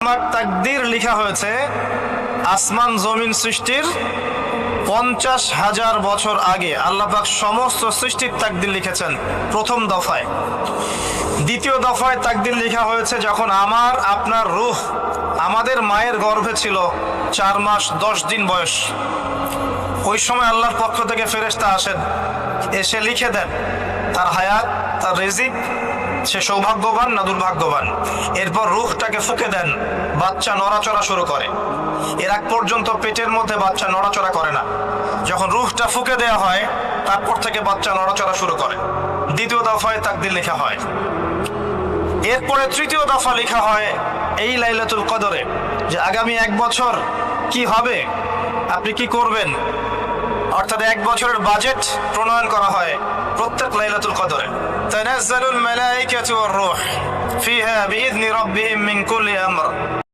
আপনার তাকদীর লেখা হয়েছে আসমান জমিন সৃষ্টির 50,000 বছর আগে আল্লাহ পাক সমস্ত সৃষ্টির তাকদীর লিখেছেন প্রথম দফায়। দ্বিতীয় দফায় তাকদীর লেখা হয়েছে যখন আমার আপনার রূহ আমাদের মায়ের গর্ভে ছিল 4 মাস 10 দিন বয়স। ওই সময় আল্লাহর পক্ষ থেকে ফেরেশতা আসেন, এসে লিখে দেন তার হায়াত, তার রিজিক, সে সৌভাগ্যবান না দুর্ভাগ্যবান। এরপর রূহটাকে ফুঁকে দেন, বাচ্চা নড়াচড়া শুরু করে। এর আগ পর্যন্ত পেটের মধ্যে বাচ্চা নড়াচড়া করে না। যখন রূহটা ফুঁকে দেওয়া হয় তারপর থেকে বাচ্চা নড়াচড়া শুরু করে। দ্বিতীয় দফায় তাকদীর লেখা হয়। এরপরে তৃতীয় দফা লেখা হয় এই লাইলাতুল কদরে, যে আগামী 1 বছর কি হবে, আপনি কি করবেন, অর্থাৎ 1 বছরের বাজেট প্রণয়ন করা হয় প্রত্যেক লাইলাতুল কদরে। তানাজ্জালুল মালায়েকাতু ওয়ার রূহ ফিহা বিইذনি রাব্বিহিম মিন কুল্লি আমর।